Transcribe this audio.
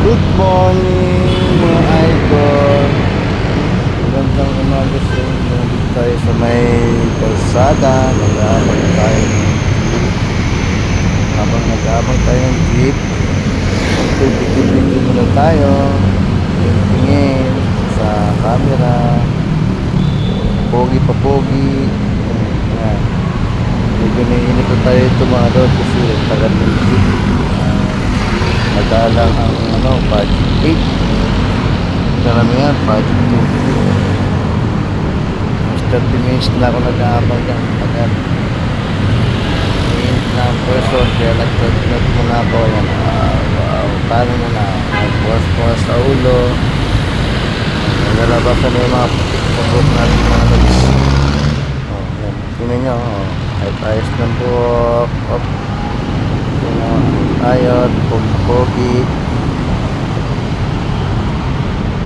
Good morning mga idol. Magandang umaga sa inyo. Dito tayo sa may kalsada. Nag-aabang tayo ng jeep. Habang nag-aabang tayo ng jeep, video muna tayo. Tingin sa camera. Pogi pa pogi. Ayan. Medyo naiinip na tayo ito mga idol kasi tagal ng jeep. Madalang ang budget 8. Karamihan budget 20. Mas 30 minutes na ako nag-aabang dyan. Tagal. Minutes na ang person. Kaya nag-nag muna ako. Yan. Paano muna? Nag-pause sa ulo. Nagalabasan na yung mga putik natin mga logs. Yan. Tingnan nyo. Kahit ayos ng buhok. Ayot. Pogi.